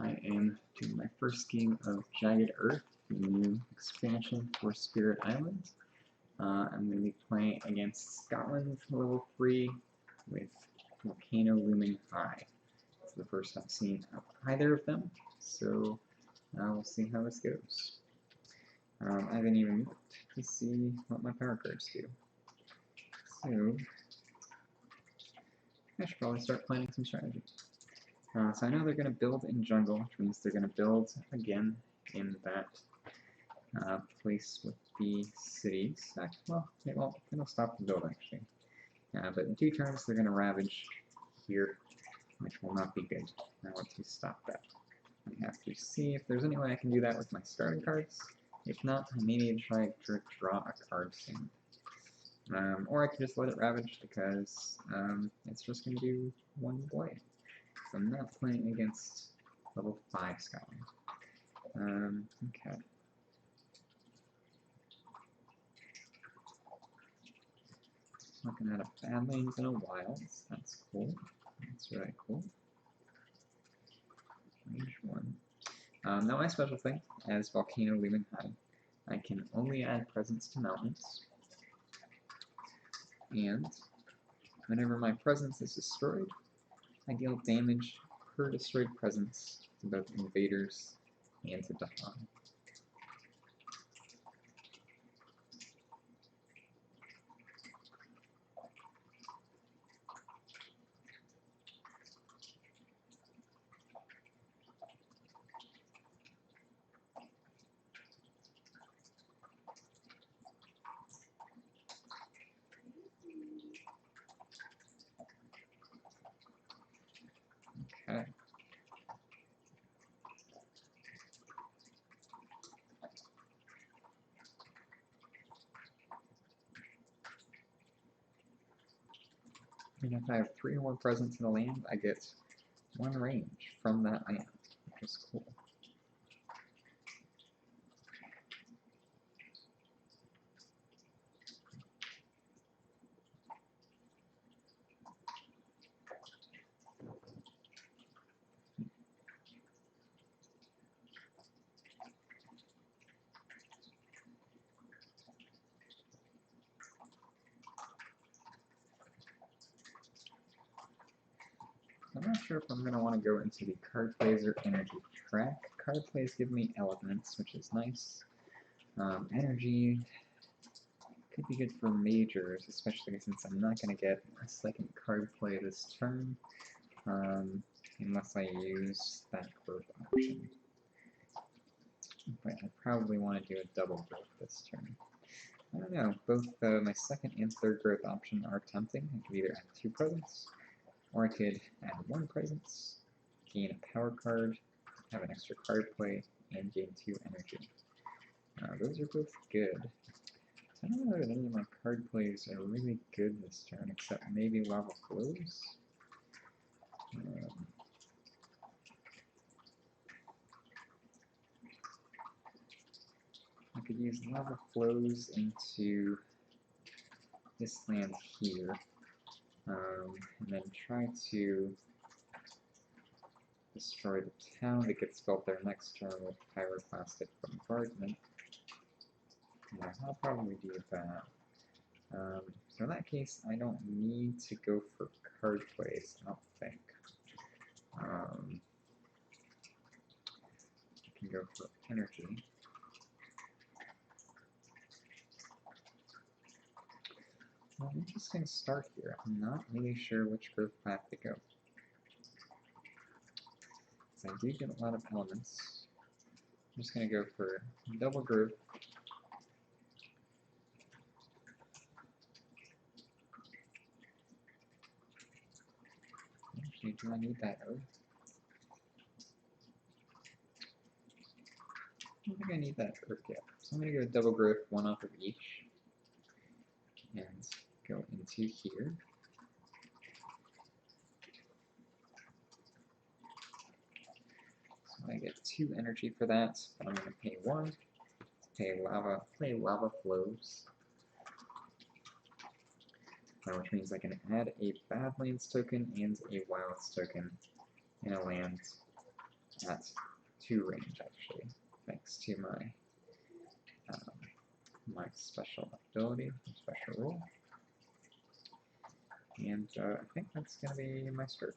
I am doing my first game of Jagged Earth, the new expansion for Spirit Islands. I'm going to be playing against Scotland level 3 with Volcano Looming High. It's the first I've seen of either of them, so we'll see how this goes. I haven't even looked to see what my power cards do. So I should probably start planning some strategy. So I know they're going to build in jungle, which means they're going to build again in that place with the cities. Well, it'll stop the build actually. But in 2 turns they're going to ravage here, which will not be good. I want to stop that. I have to see if there's any way I can do that with my starting cards. If not, I may need to try to draw a card soon. Or I can just let it ravage because it's just going to do 1 blade. So I'm not playing against level 5 Scotland. Okay. Looking at a Badlands and a Wilds. That's cool. That's really cool. Range 1. Now my special thing, as Volcano Looming High, I can only add presence to mountains. And whenever my presence is destroyed, I deal damage per destroyed presence to both Invaders and to Dahan. Okay. And if I have 3 or more presence in a land, I get 1 range from that land, which is cool. I'm not sure if I'm going to want to go into the card plays or energy track. Card plays give me elements, which is nice. Energy could be good for majors, especially since I'm not going to get a second card play this turn, unless I use that growth option. But I probably want to do a double growth this turn. I don't know, both my second and third growth option are tempting. I could either add 2 presence, or I could add 1 presence, gain a power card, have an extra card play, and gain 2 energy. Those are both good. I don't know that any of my card plays are really good this turn, except maybe Lava Flows. I could use Lava Flows into this land here, and then try to destroy the town that gets built there next turn with Pyroclastic Bombardment. Yeah, I'll probably do that. So in that case, I don't need to go for card plays, I don't think. I can go for energy. Well, interesting start here. I'm not really sure which growth path to go. So I do get a lot of elements. I'm just going to go for double growth. Actually, do I need that earth? I don't think I need that earth yet. So I'm going to go double growth, 1 off of each. And go into here. So I get 2 energy for that, but I'm going to pay 1 to play Lava Flows. Which means I can add a Badlands token and a Wilds token in a land at 2 range, actually, thanks to my my special ability, special rule. And I think that's going to be my start.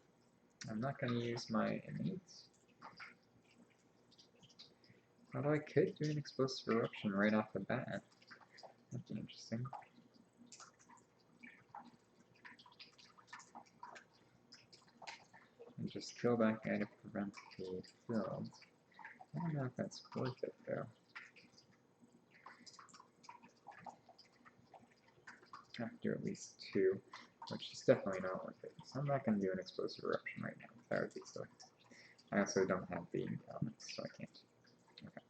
I'm not going to use my innate. Although I could do an explosive eruption right off the bat. That'd be interesting. And just kill that guy to prevent the build. I don't know if that's worth it though. I have to do at least 2, which is definitely not worth it. So I'm not going to do an explosive eruption right now. That would be silly. I also don't have the elements, so I can't. Okay.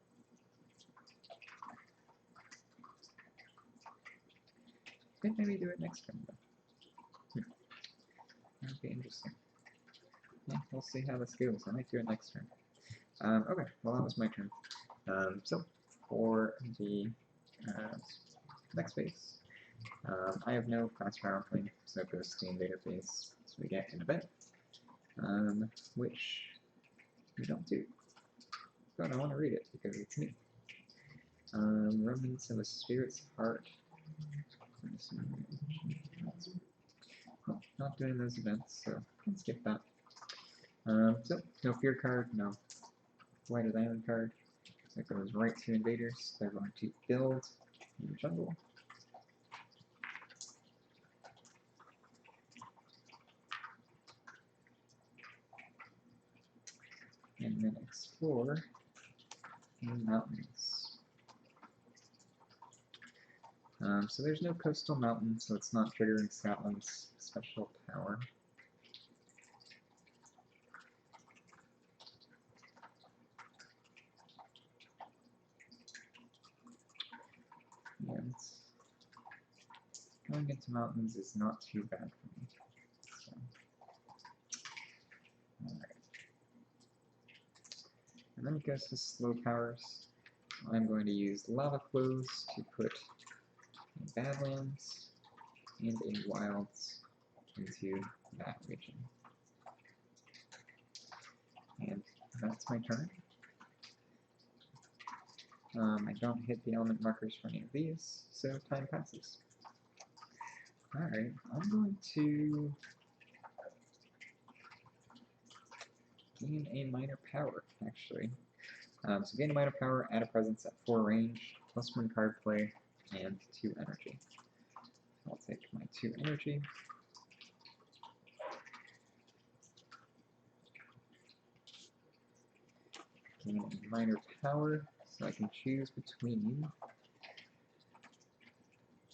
Could maybe do it next turn though. That would be interesting. Yeah, we'll see how this goes. I might do it next turn. Okay, well that was my turn. So, for the next phase, I have no class power plane, so it goes to the Invader phase. So we get an event, which we don't do. But I want to read it because it's me. Remnants of a Spirit's Heart. Well, not doing those events, so can skip that. So, no fear card, no Lighted Island card. That goes right to Invaders. They're going to build in the jungle. And then explore in mountains. So there's no coastal mountain, so it's not triggering Scotland's special power. And going into mountains is not too bad for me. So, alright. And then it goes to slow powers. I'm going to use lava flows to put a Badlands and a Wilds into that region. And that's my turn. I don't hit the element markers for any of these, so time passes. Alright, I'm going to gain a minor power, actually. So gain a minor power, add a presence at 4 range, plus 1 card play, and 2 energy. I'll take my 2 energy. Gain a minor power, so I can choose between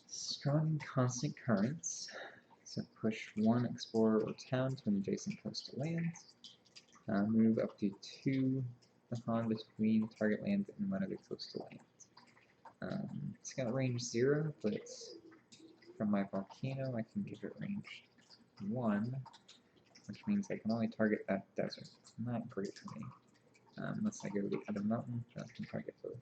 strong and constant currents. So push 1 explorer or town to an adjacent coastal land. Move up to 2 Dahan between target land and one of the coastal lands. It's got range 0, but from my Volcano I can give it range 1, which means I can only target that desert. Not great for me. Unless I go to the other mountain, then I can target both.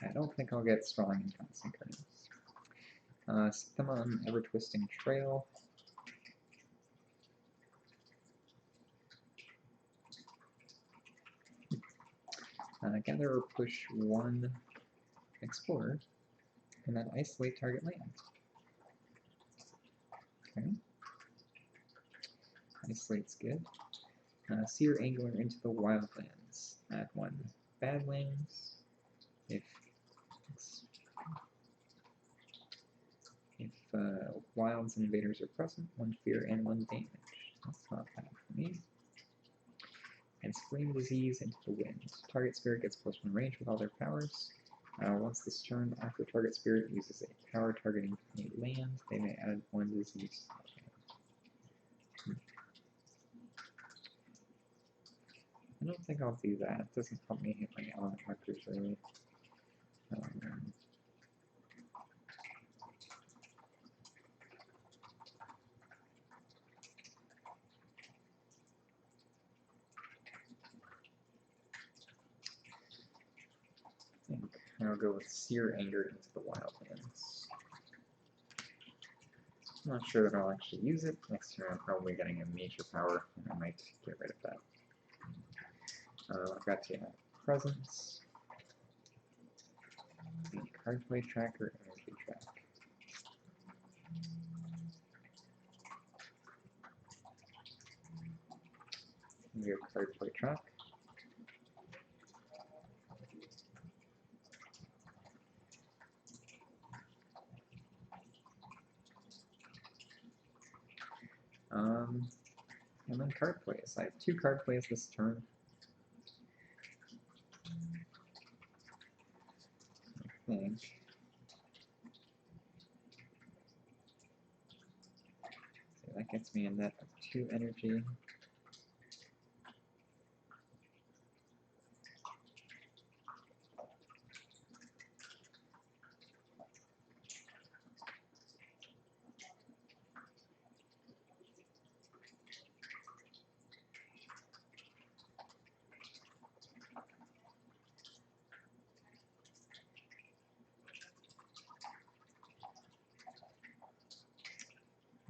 I don't think I'll get strong and constant currents. Set them on ever-twisting trail. Gather or push 1 explorer, and then isolate target land. Okay. Isolate's good. Sear Angler into the Wildlands. Add 1 Badlands. If Wilds and Invaders are present, 1 fear and 1 damage. That's not bad for me. And Scream Disease into the Wind. Target spirit gets +1 range with all their powers. Once this turn, after target spirit uses a power targeting a land, they may add 1 disease. I don't think I'll do that. It doesn't help me hit my element markers really. I think I'll go with Sear Anger into the Wildlands. I'm not sure that I'll actually use it. Next turn I'm probably getting a major power, and I might get rid of that. I've got to add presence, the card play tracker, energy track. We have card play track. And then card plays. I have 2 card plays this turn. I think. So that gets me a net of 2 energy.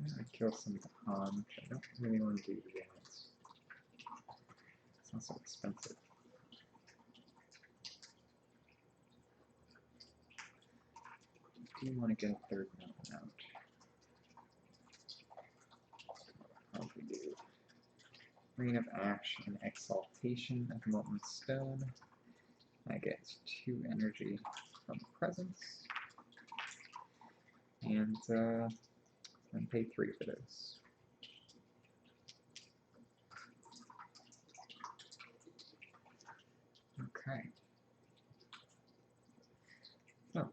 I kill some Dahan, which I don't really want to do yet. It's not so expensive. Do you want to get a 3rd mountain out? Probably do. Rain of Ash and Exaltation of Molten Stone. I get 2 energy from presence. And pay 3 for this. Okay. So,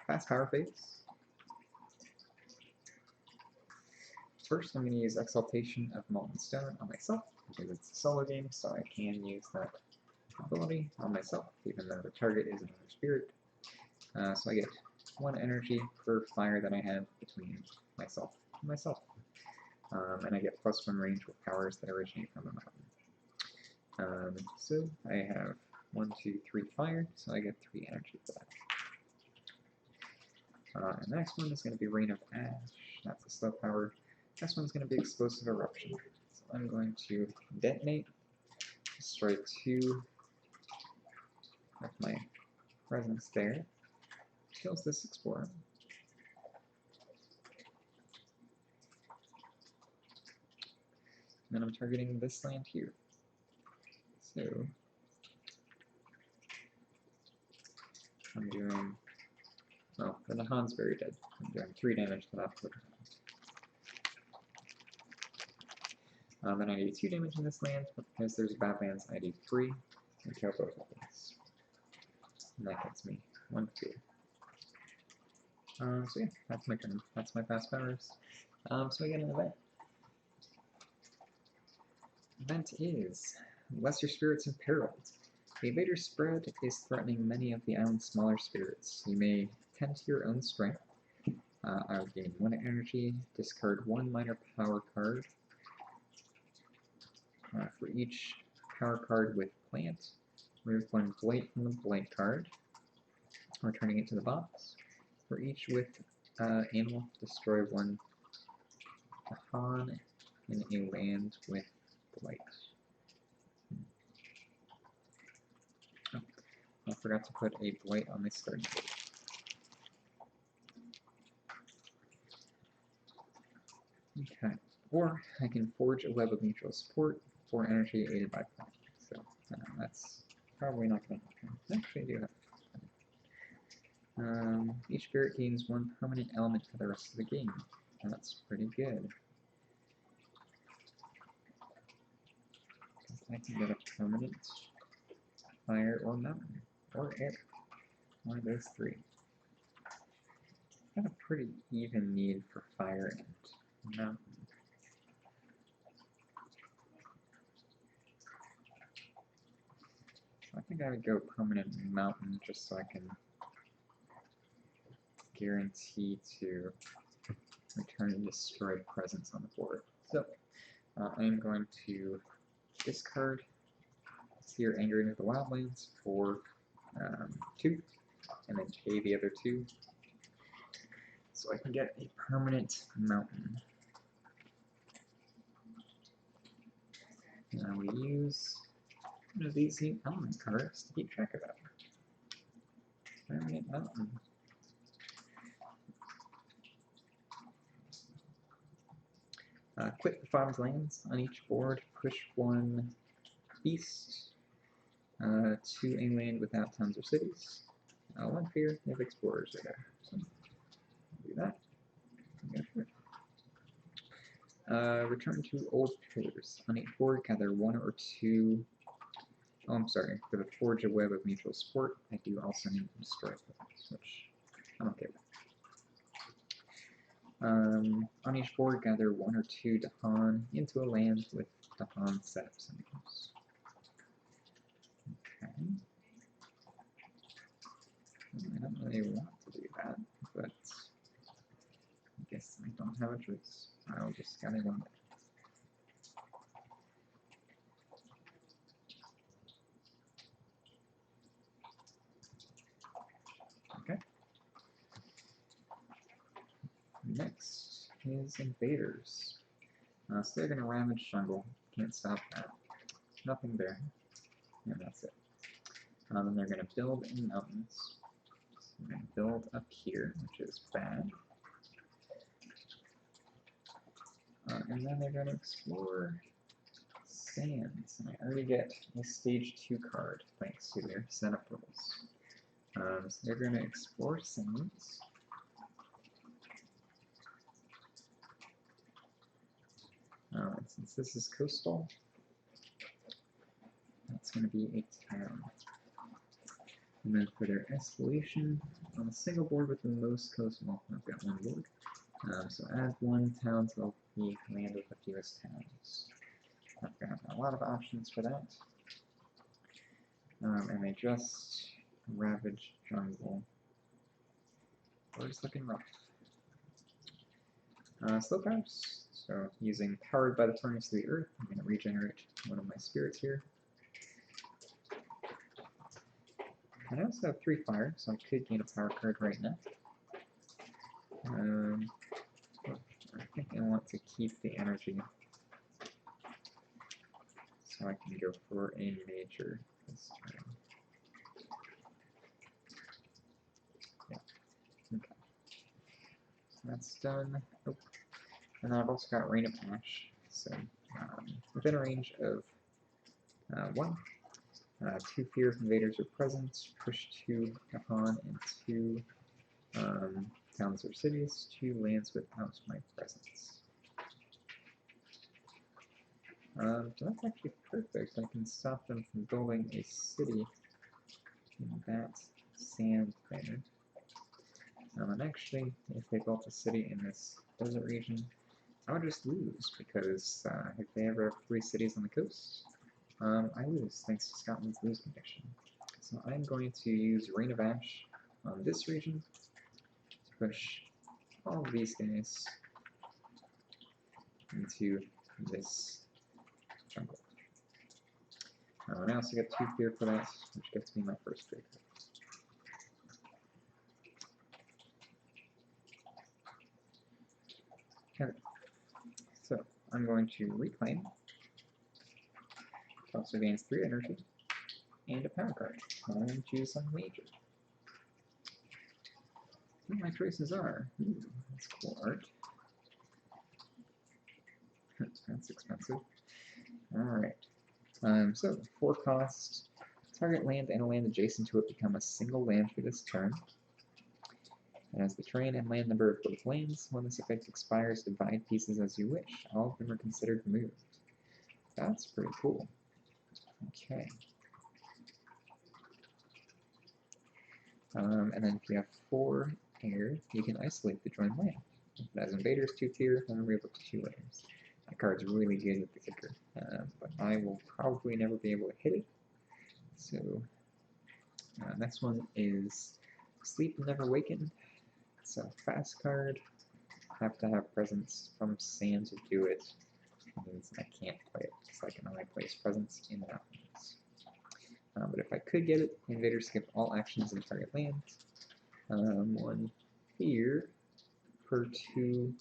fast power phase. First, I'm going to use Exaltation of Molten Stone on myself, because it's a solo game, so I can use that ability on myself, even though the target is another spirit. So I get 1 energy per fire that I have between myself and myself. And I get +1 range with powers that originate from a mountain. So I have 1, 2, 3 fire, so I get 3 energy for that. And the next one is going to be Rain of Ash. That's a slow power. This one's going to be Explosive Eruption. So I'm going to detonate, destroy 2 of my presence there. Kills this explorer. And then I'm targeting this land here. So I'm doing, well, the Dahan's very dead. I'm doing 3 damage to that. Then I do 2 damage in this land, but because there's Badlands, I do 3 and kill both of these. And that gets me 1 2. So yeah, that's my turn. That's my fast powers. So we get an event. Event is Lesser Spirits Imperiled. The Invaders' spread is threatening many of the island's smaller spirits. You may tend to your own strength. I will gain 1 energy, discard 1 minor power card. For each power card with plant, remove 1 blight from the blight card, returning it to the box. For each with animal, destroy 1 Dahan in a land with blight. Oh, I forgot to put a blight on my starting board. Okay, or I can forge a web of mutual support for energy aided by plant. So that's probably not going to happen. Actually, I do have. Each spirit gains 1 permanent element for the rest of the game. That's pretty good. I can get a permanent fire or mountain or air. One of those 3. Got a pretty even need for fire and mountain. I think I would go permanent mountain just so I can guarantee to return and destroy presence on the board. So I'm going to discard Seer Angering of the Wildlands for 2, and then pay the other 2. So I can get a permanent mountain. And we use one of these new element cards to keep track of that. Permanent mountain. Quit the farm's lands on each board. Push one east to a land without towns or cities. One fear if explorers are there. So do that. Go for it. Return to old pillars. On each board, gather one or two. Oh, I'm sorry. For the forge a web of mutual support, I do also need to destroy pillars, which I'm okay with. On each board, gather one or two Dahan into a land with Dahan setup symbols. Okay. I don't really want to do that, but I guess I don't have a choice. I'll just gotta go there. Okay. Next is Invaders. So they're gonna ravage jungle. Can't stop that. Nothing there. And that's it. Then they're gonna build in mountains. So they're gonna build up here, which is bad. And then they're going to explore sands. And I already get a stage 2 card thanks to their setup rules. So they're going to explore sands. Since this is coastal, that's going to be a town. And then for their escalation, on a single board with the most coastal, well, I've got one board. So add one town to the land with the fewest towns. I've got a lot of options for that. And they just ravage jungle. We're just looking rough. Slow powers. So using powered by the furnace of the earth, I'm going to regenerate one of my spirits here. And I also have 3 fire, so I could gain a power card right now. I think I want to keep the energy, so I can go for a major this turn. Yeah. Okay. So that's done. Oh. And then I've also got Rain of Ash. So within a range of 1, 2 fear of invaders are present. Push 2 Dahan and 2 towns or cities, 2 lands without my presence. So that's actually perfect. I can stop them from building a city in that sand there. And actually, if they built a city in this desert region, I would just lose, because if they ever have 3 cities on the coast, I lose thanks to Scotland's lose condition. So I'm going to use Rain of Ash on this region to push all of these guys into this jungle. And I also get 2 fear for that, which gets me my first fear. Okay, so I'm going to reclaim. It also gains 3 energy and a power card. I'm going to choose some major. What my choices are. Ooh, that's cool art. That's expensive. Alright. So, 4 cost. Target land and a land adjacent to it become a single land for this turn. And as the terrain and land number of both lands, when this effect expires, divide pieces as you wish. All of them are considered moved. That's pretty cool. Okay. And then if you have 4 air, you can isolate the joined land. If it has invaders 2 tier, then remove up to 2 layers. That card's really good with the kicker, but I will probably never be able to hit it. So, next one is Sleep Never Waken. It's a fast card. Have to have presence from sand to do it. That means I can't play it, so I can only place presence in mountains. But if I could get it, invaders skip all actions in target land. 1 fear. per 2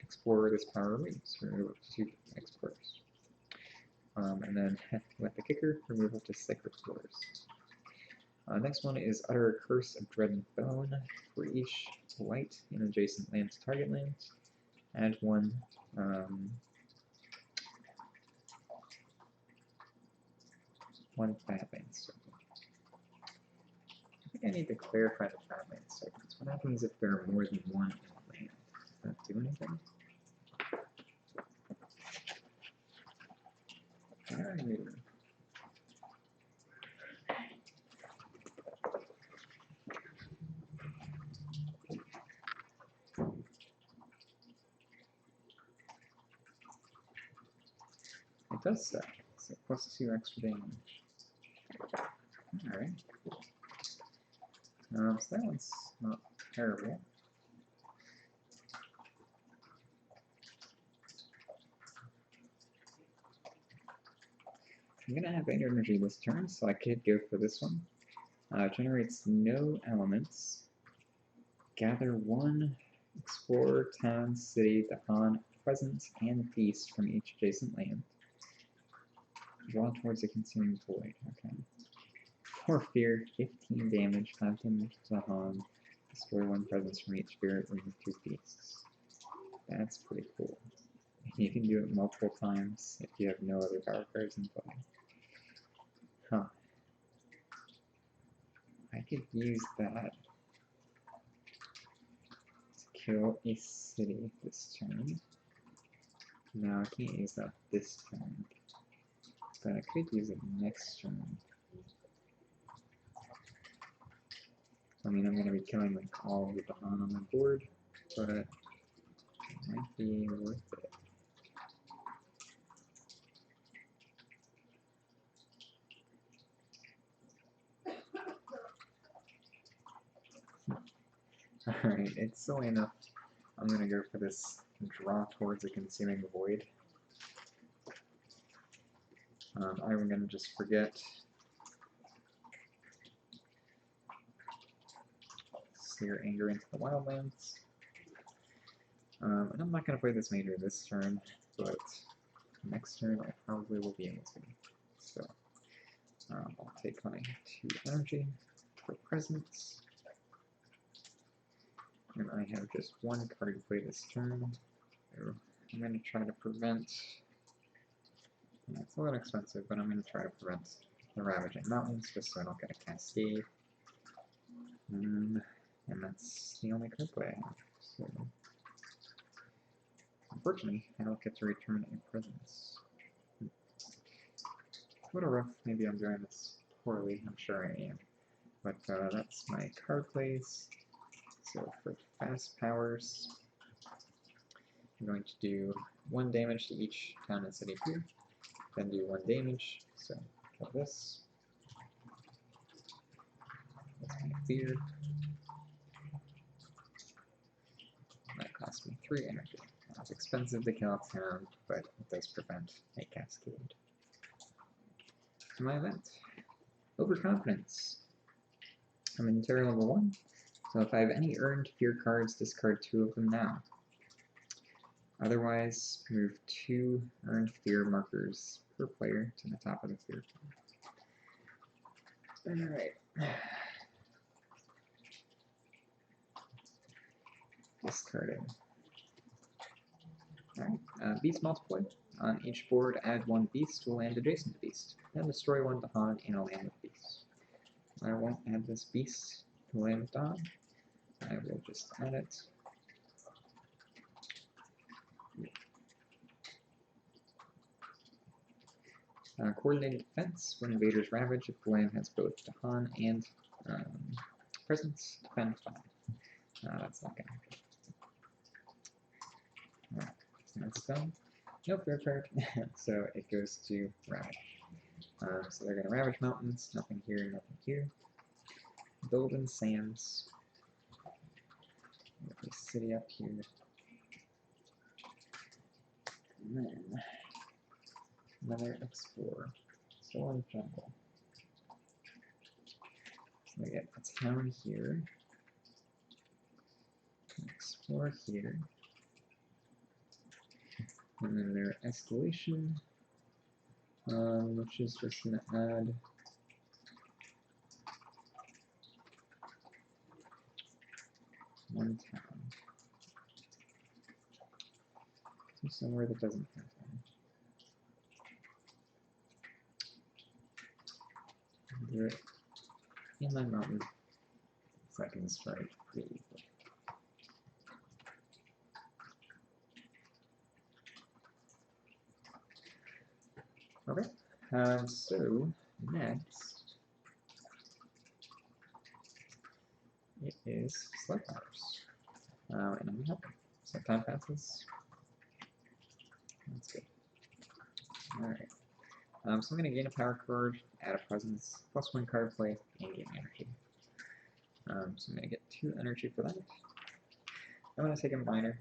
explorer this power removes. Remove up to 2 explorers. And then with the kicker, remove up to 6 explorers. Next one is Utter a Curse of Dread and Bone. For each white in adjacent land to target land, add one Badlands token. I think I need to clarify the Badlands tokens. What happens if there are more than one in a land? Does that do anything? It does suck. So plus 2 extra damage. Alright, cool. So that one's not terrible. I'm gonna have energy this turn, so I could go for this one. Generates no elements. Gather 1 explorer, town, city, Dahan, presence, and beast from each adjacent land. Draw towards a consuming void. Okay. 4 fear, 15 damage, 5 damage to Dahan. Destroy 1 presence from each spirit, remove 2 beasts. That's pretty cool. You can do it multiple times if you have no other power cards in play. Huh. I could use that to kill a city this turn. No, I can't use that this turn. But I could use it next turn. I mean, I'm going to be killing like all of the Dahan on the board, but it might be worth it. Alright, it's silly enough. I'm going to go for this draw towards a consuming void. I'm going to just forget. Sear Anger into the Wildlands. And I'm not going to play this major this turn, but next turn I probably will be able to. So I'll take my 2 energy for presence. And I have just 1 card to play this turn. So I'm going to try to prevent. Yeah, it's a little expensive, but I'm going to try to prevent the Ravaging Mountains just so I don't get a Cascade. And that's the only card play I have. So, unfortunately, I don't get to return a presence. A little rough. Maybe I'm doing this poorly. I'm sure I am. But that's my card plays. So for fast powers, I'm going to do 1 damage to each town and city here. Then do 1 damage. So kill this. That's my fear. That cost me 3 energy. It's expensive to kill a town, but it does prevent a cascade. To my event. Overconfidence. I'm in terror level 1, so if I have any earned fear cards, discard 2 of them now. Otherwise, move 2 earned fear markers per player to the top of the fear card. Alright. Discarding. Alright, beast multiply. On each board, add 1 beast to a land adjacent to beast. Then destroy 1 Dahan in a land with beast. I won't add this beast to land with Dahan. I will just add it. Coordinated defense. When invaders ravage, if the land has both Dahan and presence, defend 5. That's not gonna happen. Alright, so that's done. No fear card, so it goes to Ravage. So they're going to Ravage Mountains, nothing here, nothing here. Golden Sands. Get the city up here. And then another Explorer. Still in jungle. So they get a town here. explore here. And then their escalation, which is just going to add one town. So somewhere that doesn't have one. Do it in my mountain so I can strike pretty easily. Okay, so next it is slow powers. And I'm happy. So time passes. That's good. Alright. So I'm going to gain a power card, add a presence, +1 card play, and gain energy. So I'm going to get 2 energy for that. I'm going to take a minor.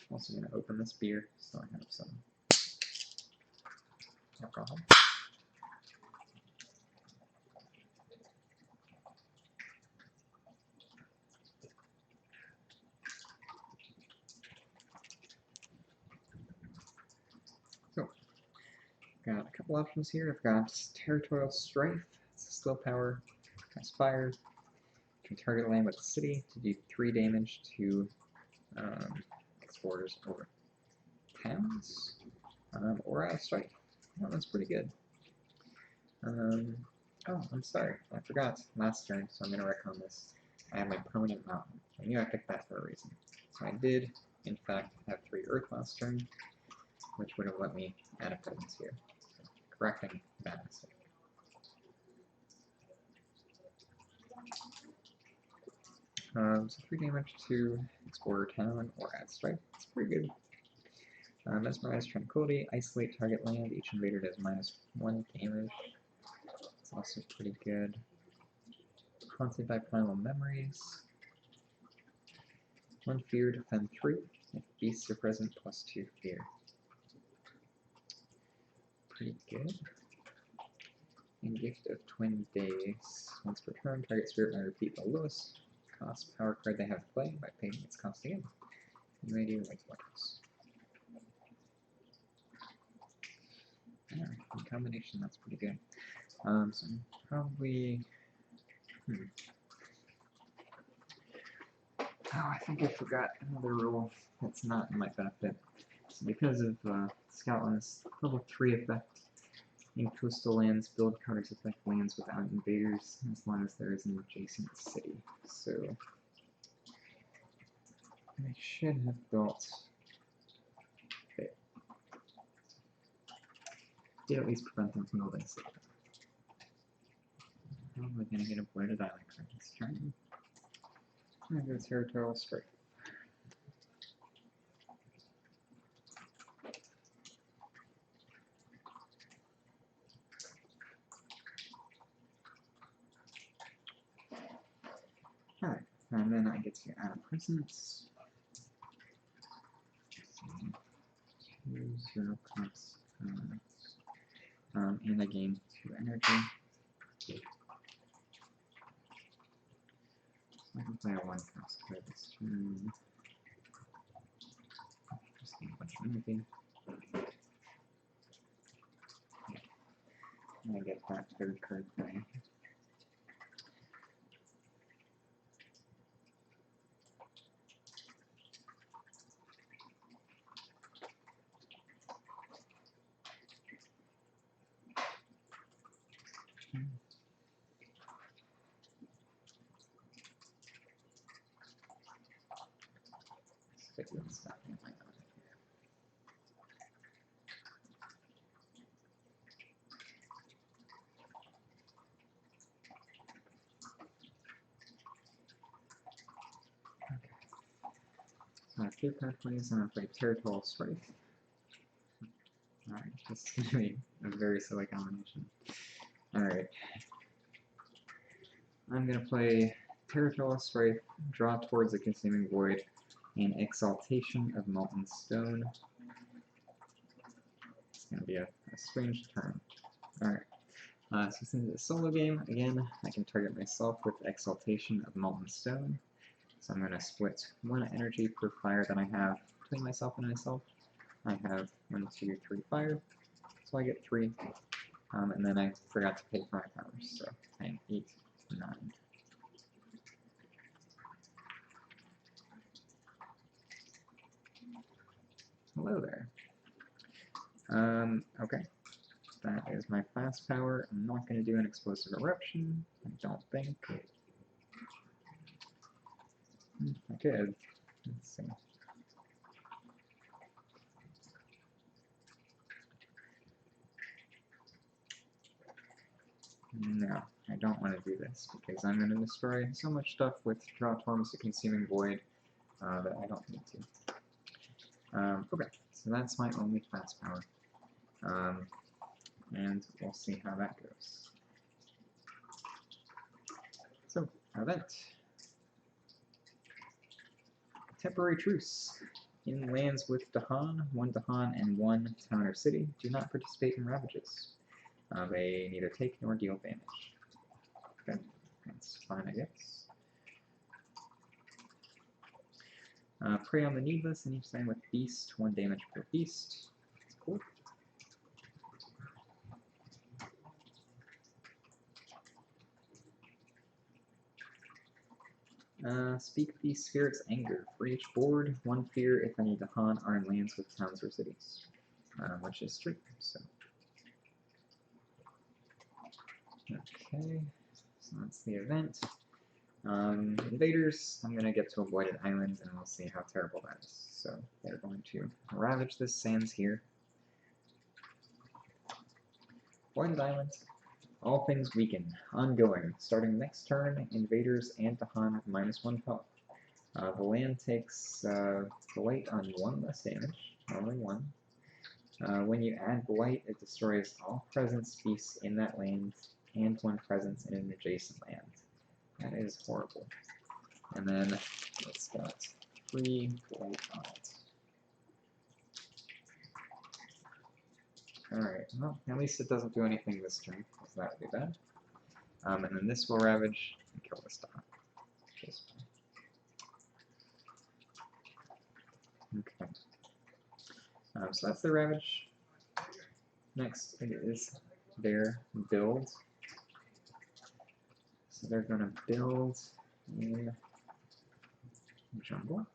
Also going to open this beer, so I have some alcohol. So, got a couple options here. I've got Territorial Strife, it's a slow power, has fire, can target land with a city to do 3 damage to explorers over towns, or out of strike. That one's pretty good. Oh, I'm sorry, I forgot last turn, so I'm going to retcon this. I have my permanent mountain. I knew I picked that for a reason. So I did, in fact, have 3 earth last turn, which would have let me add a presence here. So, correcting that mistake. So 3 damage to Explorer Town or add strike. It's pretty good. Mesmerize Tranquility, isolate target land. Each invader does -1 damage. It's also pretty good. Haunted by Primal Memories. 1 fear, defend 3. If beasts are present, +2 fear. Pretty good. And Gift of Twin Days. Once per turn, target spirit may repeat the lowest cost power card they have to play by paying its cost again. You may do like Likewise. Yeah, in combination, that's pretty good. So I'm probably... Oh, I think I forgot another rule that's not in my benefit. So because of Scotland's level 3 effect, in coastal lands, build cards affect lands without invaders, as long as there is an adjacent city. So I should have built... Okay. Did at least prevent them from building city. Probably gonna get a Blighted Island card this turn. I'm gonna go Territorial Strife. Alright, and then I get to add a presence. 2, 0 cost, and I gain 2 energy. I can play a 1 cost card this turn. Just gain a bunch of energy. And I get that 3rd card play. Stick with stuff in my own here. Okay. So I have 3 card plays and I play Territorial Strife. Alright, this is going to be a very silly combination. Alright. I'm going to play Territorial Strife, draw towards a Consuming Void, and Exaltation of Molten Stone. It's going to be a strange turn. Alright. So since it's a solo game, again, I can target myself with Exaltation of Molten Stone. So I'm going to split 1 energy per fire that I have between myself and myself. I have 1, 2, 3 fire, so I get 3. And then I forgot to pay for my powers, so 10, 8, 9. Hello there. Okay. That is my fast power. I'm not going to do an explosive eruption, I don't think. I could. Let's see. No, I don't want to do this, because I'm going to destroy so much stuff with Draw Torms the Consuming Void that I don't need to. Okay, so that's my only fast power. And we'll see how that goes. So, event. Temporary truce. In lands with Dahan, 1 Dahan and 1 town or city, do not participate in ravages. They neither take nor deal damage. Okay, that's fine, I guess. Prey on the Needless, and each land with Beast, 1 damage per beast. That's cool. Speak the Spirit's Anger. For each board, 1 fear if any Dahan are in lands with towns or cities. Which is 3, so. Okay, so that's the event. Invaders, I'm going to get to Avoided Island, and we'll see how terrible that is. So, they're going to ravage this sands here. Avoided Island. All things weaken. Ongoing. Starting next turn, Invaders and Dahan have -1 health. The land takes Blight on 1 less damage, only 1. When you add Blight, it destroys all presence beasts in that land and 1 presence in an adjacent land. That is horrible. And then it's got 3 Blight on it. Alright, well, at least it doesn't do anything this turn, because that would be bad. And then this will ravage and kill this Dahan. Okay. So that's the ravage. Next is their build. So they're going to build in jungle.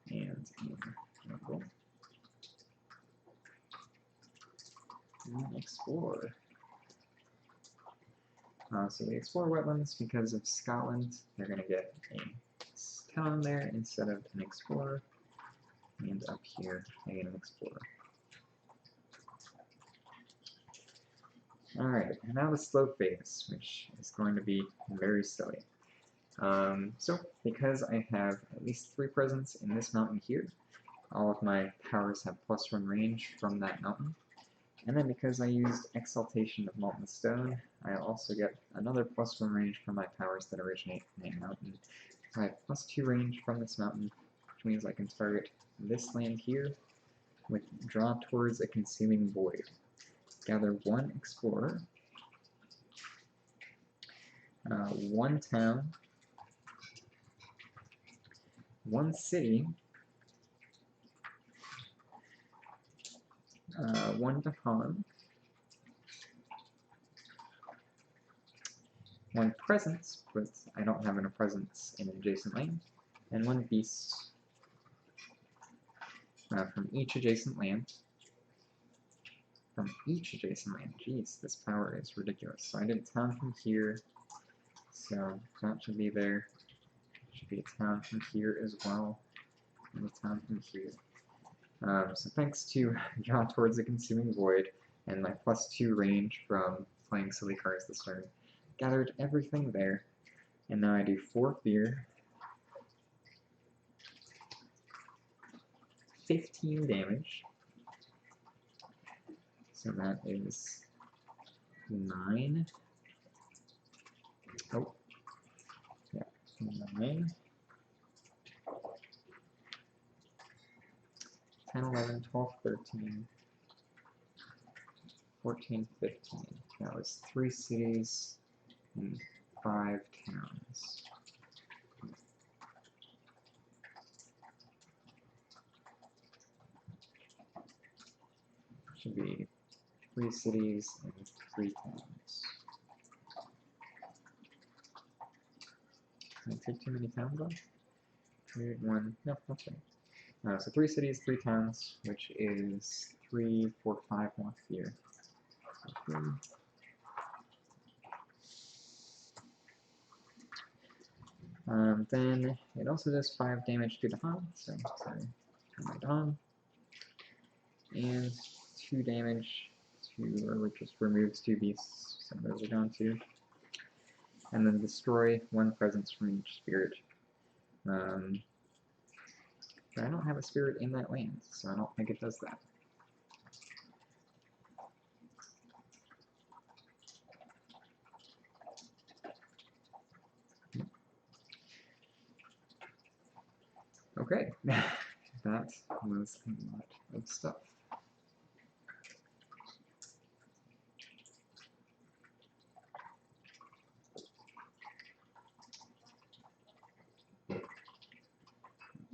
And in jungle. And explore. So we explore wetlands because of Scotland. They're going to get a town there instead of an explorer. And up here, I get an explorer. Alright, and now the slow phase, which is going to be very silly. So, because I have at least 3 presence in this mountain here, all of my powers have +1 range from that mountain. And then because I used Exaltation of Molten Stone, I also get another +1 range from my powers that originate in a mountain. So I have +2 range from this mountain, which means I can target this land here with Draw Towards a Consuming Void. Gather 1 Explorer, 1 town, 1 city, 1 Dahan, 1 presence, but I don't have a presence in an adjacent lane, and 1 beast from each adjacent land. From each adjacent land. Jeez, this power is ridiculous. So I did a town from here, so that should be there. Should be a town from here as well, and a town from here. So thanks to Draw Towards the Consuming Void and my +2 range from playing silly cards this turn, gathered everything there, and now I do 4 fear, 15 damage, so that is 9, oh, yeah, 9, 10, 11, 12, 13, 14, 15. That was 3 cities and 5 towns. Should be 3 cities and 3 towns. Did I take too many towns off? 3, 1, no, okay. So 3 cities, 3 towns, which is 3, 4, 5 more here. Then it also does 5 damage to Dahan, so sorry, my Dahan. And 2 damage to, or just removes 2 beasts, so those are gone too. And then destroy 1 presence from each spirit. But I don't have a spirit in that land, so I don't think it does that. Okay, that was a lot of stuff.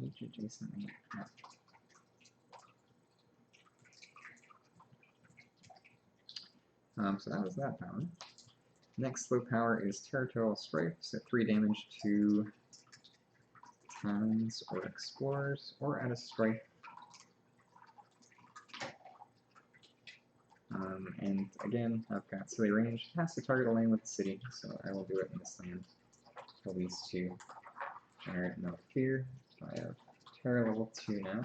Each adjacent land. So that was that power. Next low power is Territorial Strife, so 3 damage to towns or explorers, or add a strife. And again, I've got silly range. It has to target a lane with the city, so I will do it in this land, at least to generate no fear. So I have Terra level 2 now.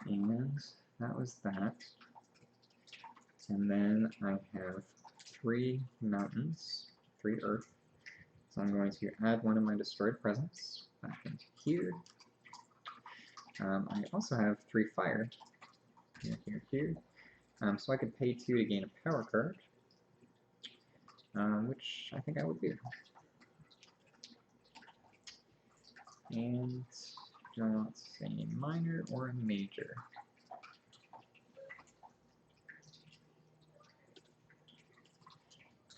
And that was that. And then I have 3 mountains, 3 earth. So I'm going to add 1 of my destroyed presence back into here. I also have 3 fire, here. So I could pay 2 to gain a power card, which I think I would do. And do I want a minor or a major?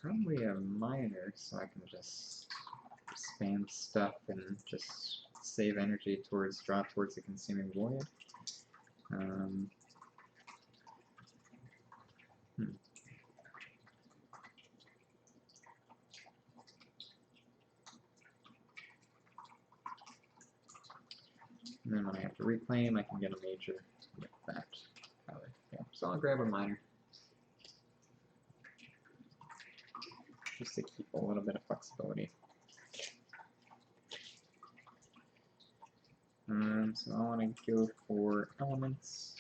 Probably a minor, so I can just spam stuff and just save energy towards draw towards the consuming void. And then when I have to reclaim, I can get a major with that power. Yeah, so I'll grab a minor. Just to keep a little bit of flexibility. So I want to go for elements.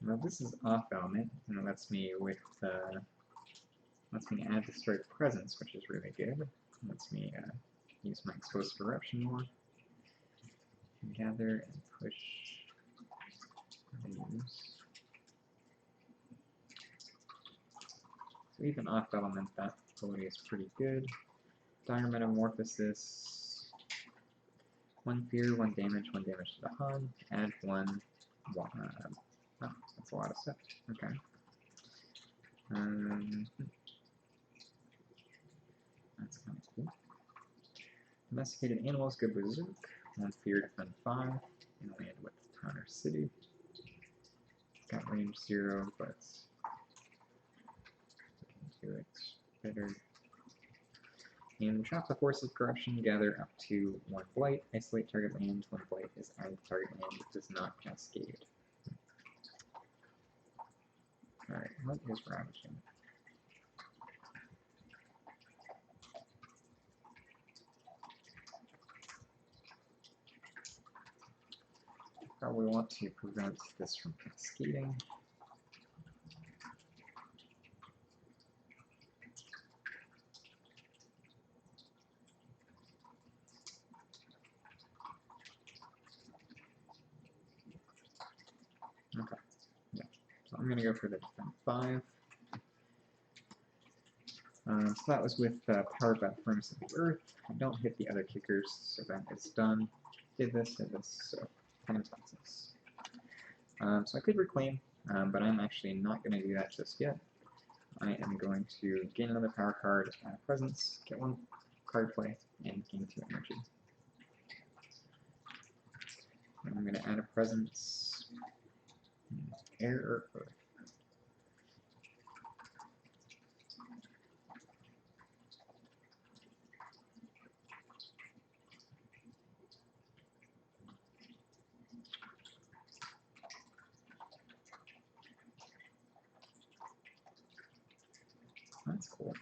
Now this is off element, and it lets me with add destroy presence, which is really good. It lets me use my exposed eruption more. Gather and push these. So even off element, that ability is pretty good. Dire Metamorphosis. 1 fear, 1 damage to the hub. Add 1. Oh, that's a lot of stuff. Okay. That's kind of cool. Domesticated animals, good berserk. 1 fear, defend 5. And land with town or city. It's got range 0, but we can do it better. And trap the force of corruption, gather up to 1 blight, isolate target land. 1 blight is added to target land, it does not cascade. Alright, what is ravaging? Probably want to prevent this from cascading. Okay, yeah. So I'm going to go for the defend 5. So that was with Powered by the Firmness of the Earth. I don't hit the other kickers, so that is done. Did this, so 10 expenses. So I could reclaim, but I'm actually not going to do that just yet. I am going to gain another power card, add a presence, get one card play, and gain 2 energy. And I'm going to add a presence, air or earth. That's cool.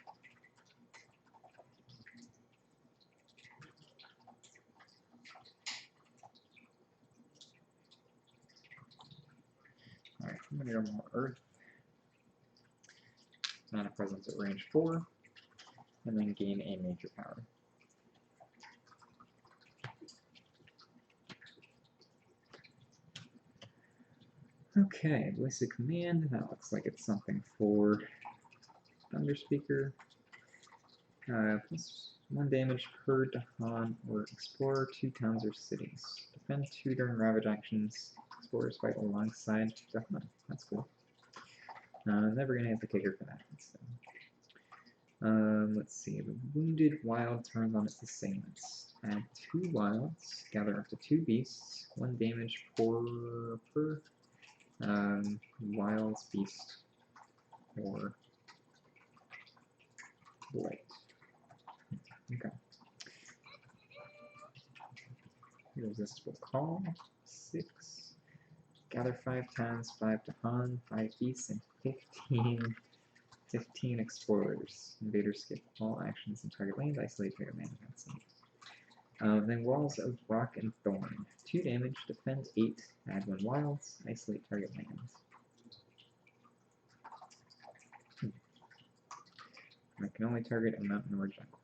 Alright, I'm going to go more earth. Add a presence at range 4, and then gain a major power. Okay, voice of command. That looks like it's something for Thunder Speaker. Plus 1 damage per Dahan or Explorer 2 towns or cities. Defend 2 during Ravage actions. Explorers fight alongside Dahan. That's cool. Never gonna hit the kicker for that. So. Let's see. The Wounded Wild turns on its assailants. Add 2 wilds. Gather up to 2 beasts. 1 damage per wilds, beast, or blight. Okay. Irresistible Call, 6. Gather 5 towns, 5 Dahan, 5 beasts, and 15 explorers. Invaders skip all actions in target land, isolate target land. That's it. Then Walls of Rock and Thorn. 2 damage, defend 8, add 1 wilds, isolate target land. I can only target a mountain or jungle.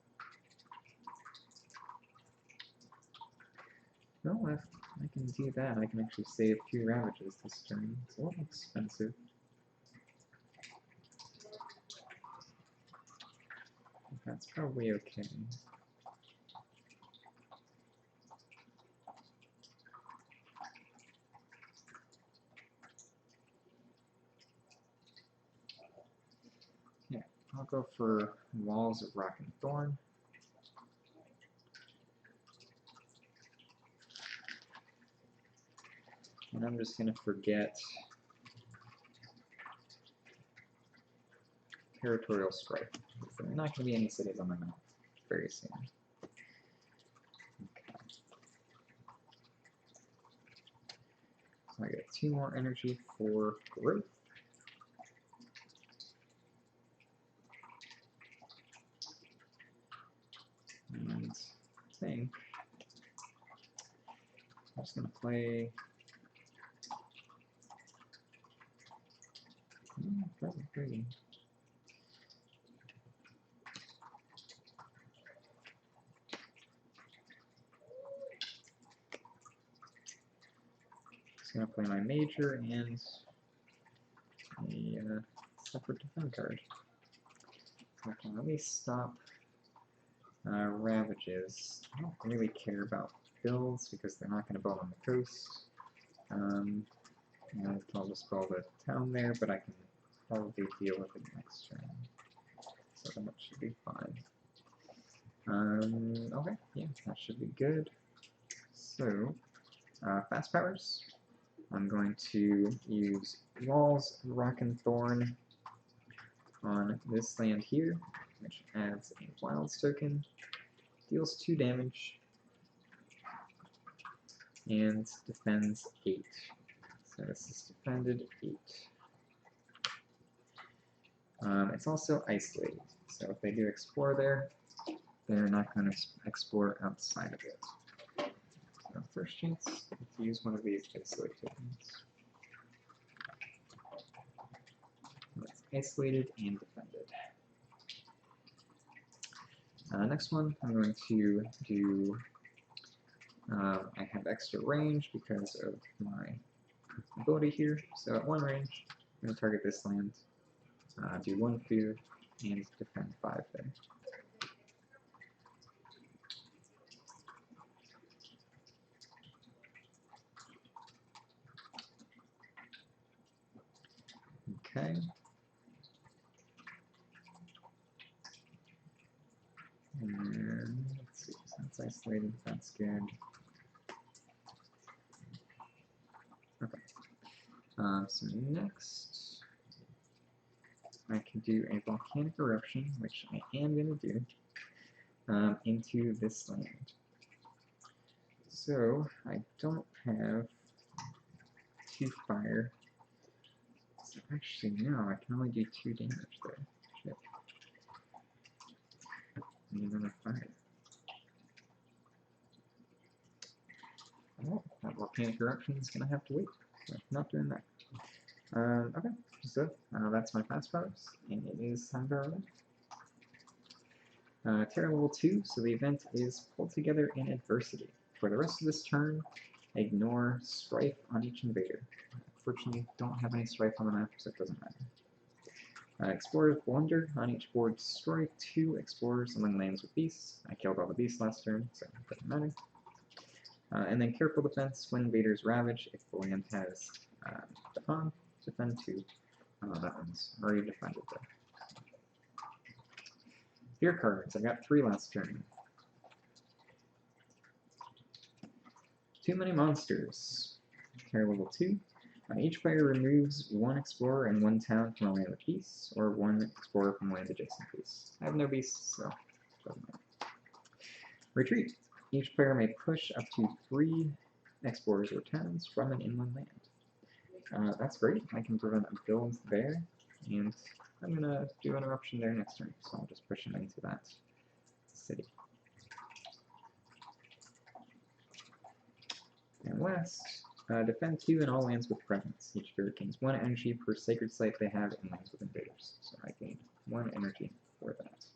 No, if I can do that, I can actually save 2 ravages this turn. It's a little expensive. That's probably okay. Yeah, I'll go for Walls of Rock and Thorn. And I'm just going to forget Territorial Strife. There are not going to be any cities on my map very soon. Okay. So I get 2 more energy for growth. And I think I'm just going to play... Probably. Just going to play my major and a separate defend card. So I can at least stop Ravages. I don't really care about builds because they're not going to build on the coast. I'll just build a town there, but I can probably deal with it next turn. So that should be fine. Okay, yeah, that should be good. So, fast powers. I'm going to use Walls, Rock and Thorn on this land here, which adds a Wilds token, deals 2 damage, and defends 8. So this is defended 8. It's also isolated, so if they do explore there, they're not going to explore outside of it. So first chance to use one of these isolate tokens. It's isolated and defended. Next one, I'm going to do, I have extra range because of my ability here. So at 1 range, I'm going to target this land, do 1 food, and defend 5 there. Okay. And let's see, that's isolated, that's good. Okay. So next, I can do a volcanic eruption, which I am going to do, into this land. So I don't have 2 fire. So actually, no, I can only do 2 damage there. Shit. Need another fire. Oh, that volcanic eruption is going to have to wait. So not doing that. Okay, so that's my fast powers, and it is time to run. Terra level 2, so the event is pulled together in adversity. For the rest of this turn, ignore strife on each invader. Unfortunately, don't have any strife on the map, so it doesn't matter. Explorer's Blunder. On each board, destroy 2 explorers among lands with beasts. I killed all the beasts last turn, so it doesn't matter. And then Careful Defense. When invaders ravage, if the land has Dahan, defend 2. That one's already defended there. Fear cards. I got 3 last turn. Too many monsters. Terra level 2. Each player removes 1 explorer and 1 town from a land with beasts, or 1 explorer from a land adjacent to beasts. I have no beasts, so it doesn't matter. Retreat. Each player may push up to 3 explorers or towns from an inland land. That's great. I can prevent a build there, and I'm going to do an eruption there next turn, so I'll just push him into that city. And last, defend 2 in all lands with presence. Each player gains 1 energy per sacred site they have in lands with invaders. So I gained 1 energy for that.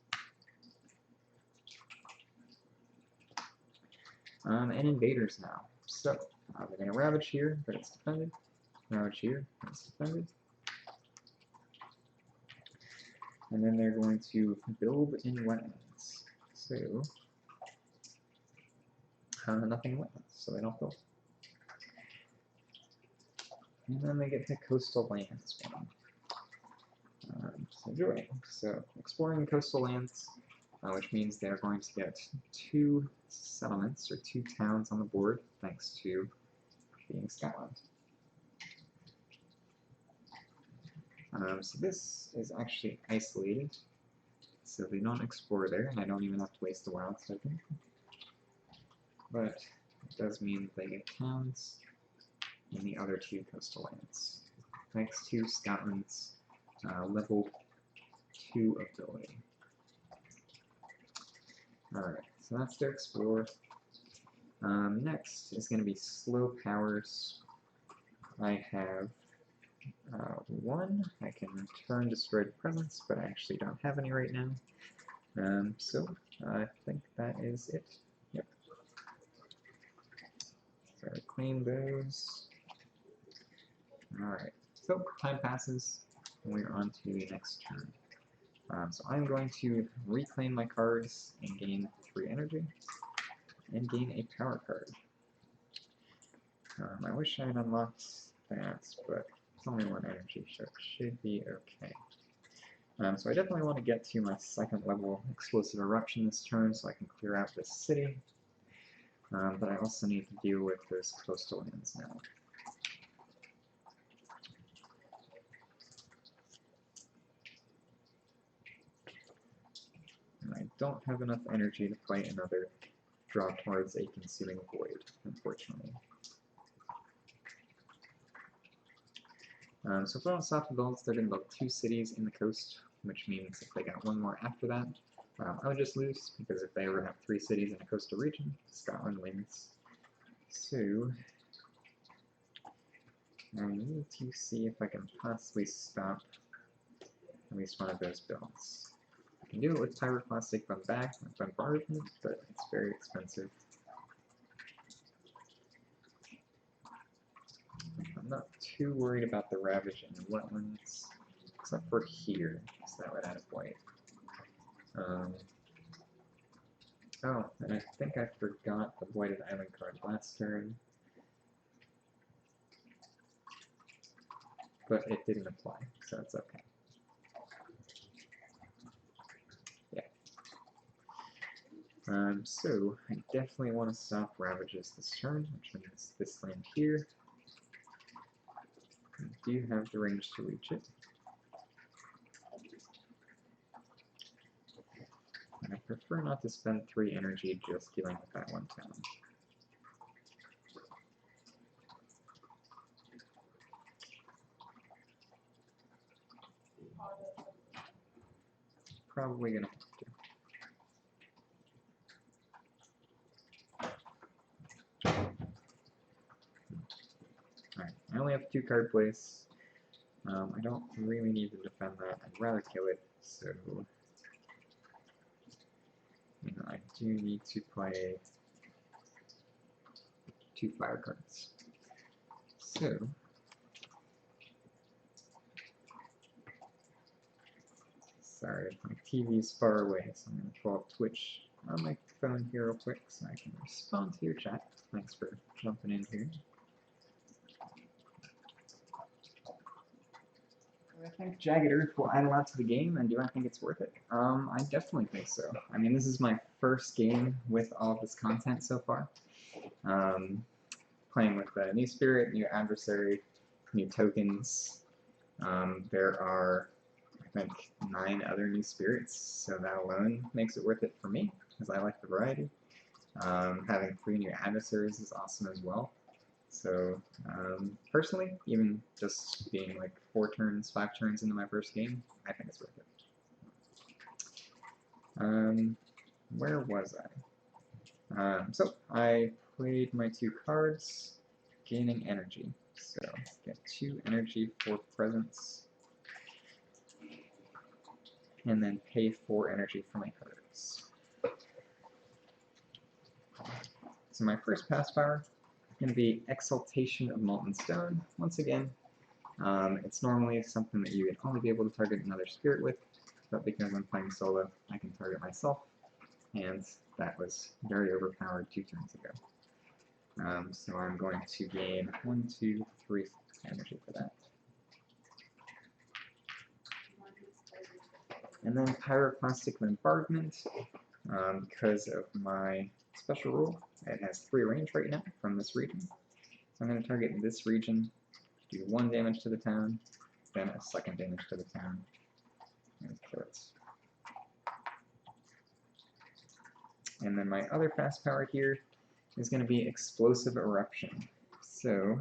And invaders now. So, they're going to ravage here, but it's defended. Ravage here, it's defended. And then they're going to build in wetlands. So, nothing in wetlands, so they don't build. And then they get to coastal lands. So enjoy. So exploring coastal lands, which means they're going to get 2 settlements or 2 towns on the board, thanks to being Scotland. So this is actually isolated, so they don't explore there, and I don't even have to waste the wild token. But it does mean they get towns in the other 2 coastal lands, thanks to Scotland's level 2 ability. Alright, so that's their explore. Next is going to be slow powers. I have 1. I can return destroyed presence, but I actually don't have any right now. So I think that is it. Yep. So I claim those. Alright, so time passes, and we're on to the next turn. So I'm going to reclaim my cards and gain 3 energy, and gain a power card. I wish I had unlocked that, but it's only 1 energy, so it should be okay. So I definitely want to get to my 2nd level explosive eruption this turn so I can clear out this city. But I also need to deal with those coastal lands now. And I don't have enough energy to fight another draw towards a consuming void, unfortunately. So if I don't stop the builds, they're going to build 2 cities in the coast, which means if they got 1 more after that, I would just lose, because if they ever have 3 cities in a coastal region, Scotland wins. So, I need to see if I can possibly stop at least one of those builds. I can do it with Pyroclastic Bombardment, but it's very expensive. I'm not too worried about the Ravage and Wetlands, except for here, so that would add a blight. Oh, and I think I forgot the Blighted Island card last turn, but it didn't apply, so it's okay. So I definitely want to stop Ravages this turn, which means this land here. I do have the range to reach it. And I prefer not to spend 3 energy just dealing with that one town. Probably gonna have to. Alright, I only have 2 card plays. I don't really need to defend that. I'd rather kill it, so I do need to play 2 fire cards. So sorry, my TV's far away, so I'm going to pull up Twitch on my phone here real quick so I can respond to your chat. Thanks for jumping in here. Do I think Jagged Earth will add a lot to the game, and do I think it's worth it? I definitely think so. I mean, this is my first game with all of this content so far. Playing with a new spirit, new adversary, new tokens. There are, I think, 9 other new spirits, so that alone makes it worth it for me, because I like the variety. Having 3 new adversaries is awesome as well. So, personally, even just being like 4 turns, 5 turns into my first game, I think it's worth it. Where was I? So, I played my 2 cards, gaining energy. So, get 2 energy for presence, and then pay 4 energy for my cards. So my first pass power is going to be Exaltation of Molten Stone. Once again, it's normally something that you would only be able to target another spirit with, but because I'm playing solo, I can target myself, and that was very overpowered 2 turns ago. So I'm going to gain 1, 2, 3 energy for that. And then Pyroclastic Bombardment, because of my special rule, it has 3 range right now from this region. So I'm going to target this region, do 1 damage to the town, then a 2nd damage to the town, and kill it. And then my other fast power here is going to be Explosive Eruption. So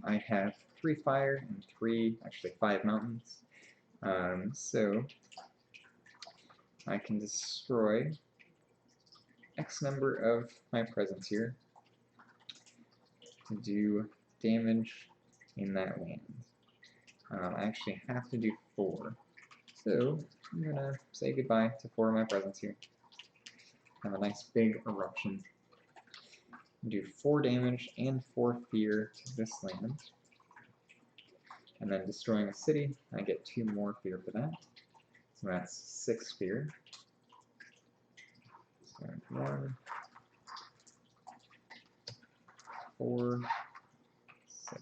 I have 3 fire and 5 mountains. So I can destroy X number of my presence here to do damage in that land. I actually have to do 4. So I'm going to say goodbye to 4 of my presence here. Have a nice big eruption. Do 4 damage and 4 fear to this land. And then destroying a city, I get 2 more fear for that. So that's 6 fear. So 1, 4, 6.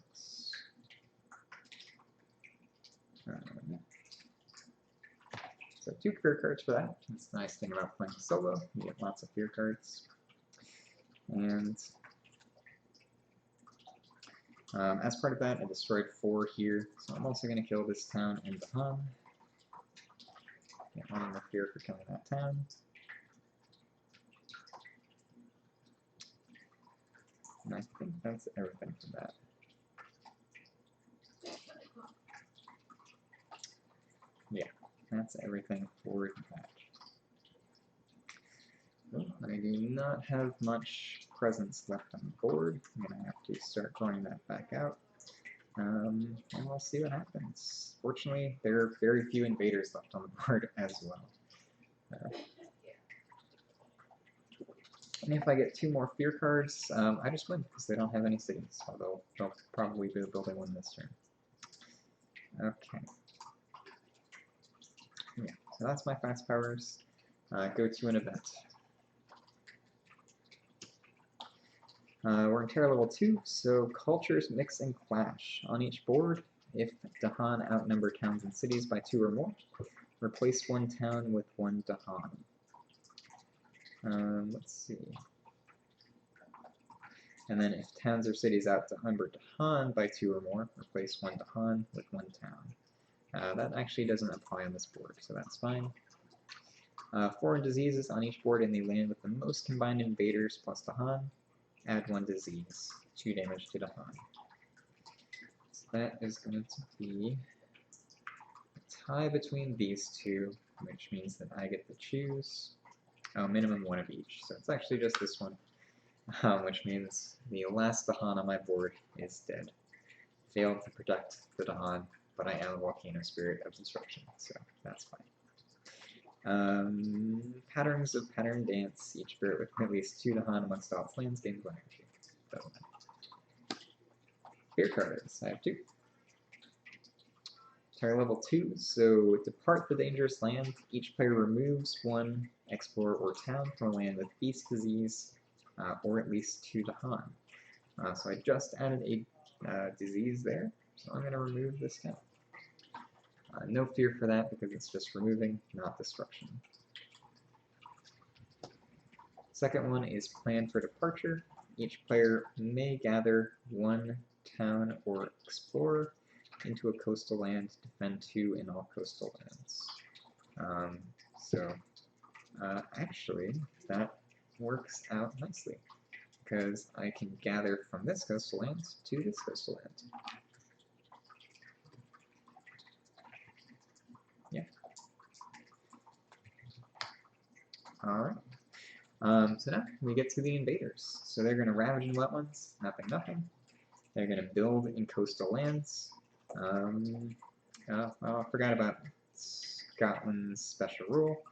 So 2 fear cards for that. That's the nice thing about playing solo. You get lots of fear cards. And as part of that, I destroyed 4 here. So I'm also going to kill this town in Dahan. Get 1 more fear for killing that town. And I think that's everything for that. Yeah, that's everything for that. Well, I do not have much presence left on the board. I'm going to have to start drawing that back out. And we'll see what happens. Fortunately, there are very few invaders left on the board as well. And if I get 2 more fear cards, I just win, because they don't have any cities, although they'll probably be building 1 this turn. Okay. Yeah, so that's my fast powers. go to an event. We're in Terra level 2, so cultures mix and clash. On each board, if Dahan outnumber towns and cities by 2 or more, replace one town with one Dahan. Let's see. And then if towns or cities outnumber Dahan by 2 or more, replace one Dahan with one town. That actually doesn't apply on this board, so that's fine. Foreign diseases on each board in the land with the most combined invaders plus Dahan. Add 1 disease, 2 damage to Dahan. So that is going to be a tie between these two, which means that I get to choose minimum 1 of each. So it's actually just this one, which means the last Dahan on my board is dead. Failed to protect the Dahan, but I am a Volcano Spirit of Destruction, so that's fine. Patterns of Pattern Dance. Each spirit with at least 2 Dahan amongst all its lands gains 1 energy. Doesn't matter. Fear cards. I have 2. Terra level 2, so depart the dangerous land. Each player removes 1 explorer or town from a land with beast disease, or at least 2 Dahan. So I just added a disease there, so I'm going to remove this town. No fear for that because it's just removing, not destruction. Second one is plan for departure. Each player may gather 1 town or explorer into a coastal land, defend 2 in all coastal lands. Actually, that works out nicely because I can gather from this coastal land to this coastal land. Yeah. Alright. So now we get to the invaders. So they're going to ravage in wetlands, nothing, nothing. They're going to build in coastal lands. I forgot about Scotland's special rule.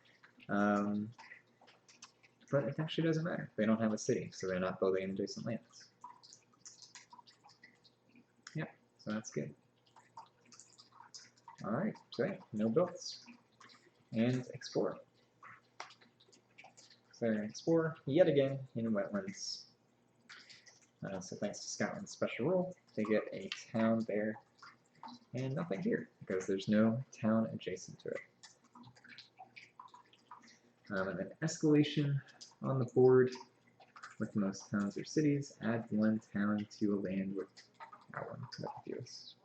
But it actually doesn't matter. They don't have a city, so they're not building in adjacent lands. Yep, so that's good. Alright, so yeah, no builds. And explore. So they're going to explore yet again in wetlands. So thanks to Scotland's special rule, they get a town there and nothing here because there's no town adjacent to it. And then escalation on the board with most towns or cities. Add 1 town to a land with that one, the fewest.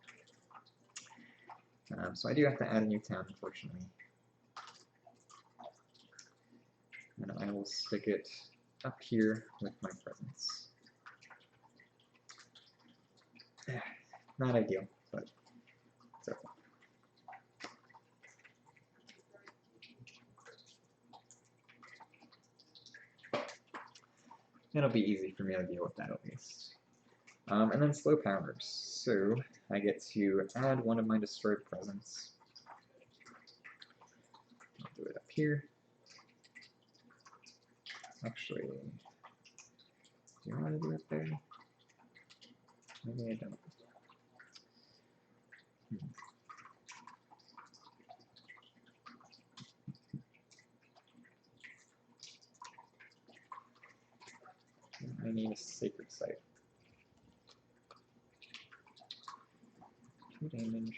So I do have to add a new town, unfortunately. And I will stick it up here with my presence. Not ideal, but it's okay. It'll be easy for me to deal with that at least. And then slow powers. So I get to add 1 of my destroyed presence. I'll do it up here. Actually, do you want to do it there? Maybe I don't. I need a sacred site. 2 damage.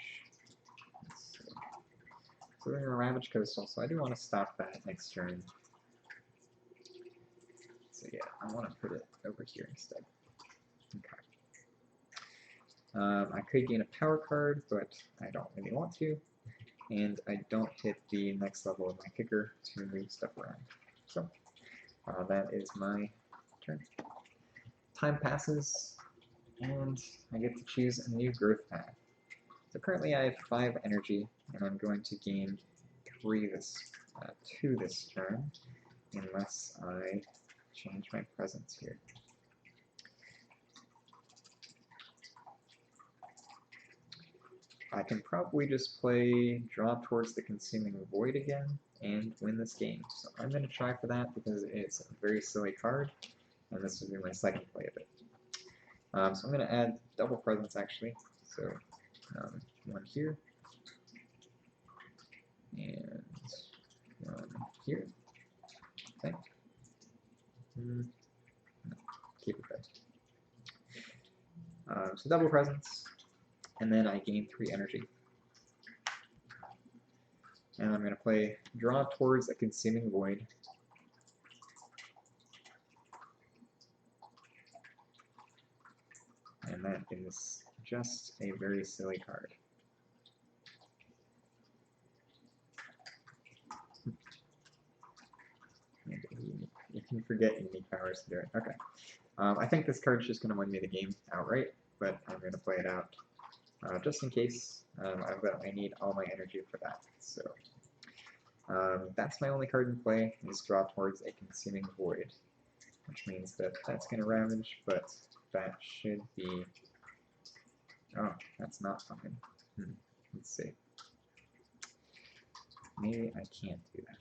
Let's see. So we're going to ravage coastal, so I do want to stop that next turn. So yeah, I want to put it over here instead. Okay. I could gain a power card, but I don't really want to. And I don't hit the next level of my kicker to move stuff around. So that is my turn. Time passes, and I get to choose a new growth path. So currently I have 5 energy, and I'm going to gain 2 this turn, unless I change my presence here. I can probably just play Draw Towards the Consuming Void again and win this game. So I'm going to try for that because it's a very silly card, and this will be my second play of it. So I'm going to add double presence actually. So 1 here, and 1 here. think. No, keep it there. So double presence, and then I gain 3 energy. And I'm going to play Draw Towards a Consuming Void. And that is just a very silly card. You can forget unique powers to do it. Okay. I think this card's just going to win me the game outright, but I'm going to play it out just in case. I need all my energy for that. So that's my only card in play, is Draw Towards a Consuming Void, which means that that's going to Ravage, but that should be... Oh, that's not fine. Let's see. Maybe I can't do that.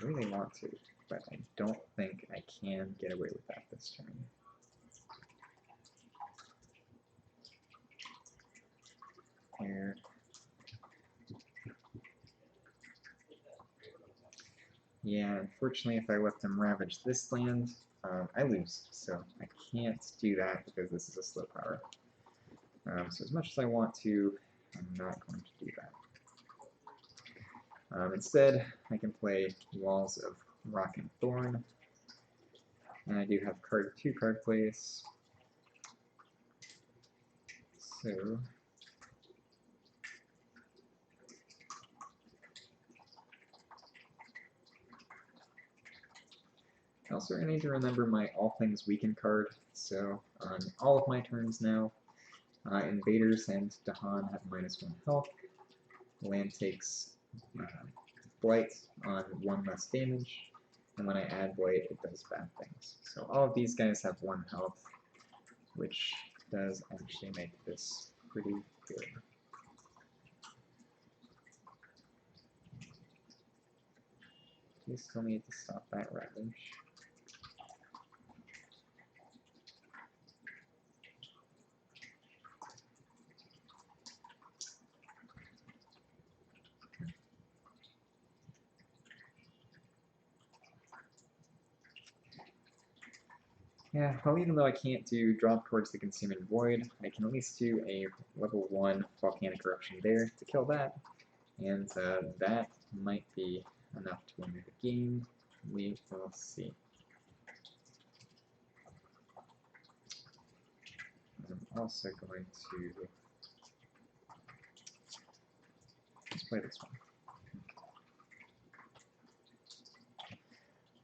I really want to, but I don't think I can get away with that this turn. Here. Yeah, unfortunately, if I let them Ravage this land, I lose, so I can't do that because this is a slow power. So as much as I want to, I'm not going to do that. Instead, I can play Walls of Rock and Thorn, and I do have 2 card plays. So I also need to remember my All Things Weaken card, so on all of my turns now, Invaders and Dahan have -1 health. Land takes Blight on 1 less damage, and when I add Blight, it does bad things. So all of these guys have 1 health, which does actually make this pretty good. You still need to stop that Ravage. Yeah, well, even though I can't do Drop Towards the Consuming Void, I can at least do a level 1 Volcanic Eruption there to kill that, and that might be enough to win the game. We will see. I'm also going to just play this one.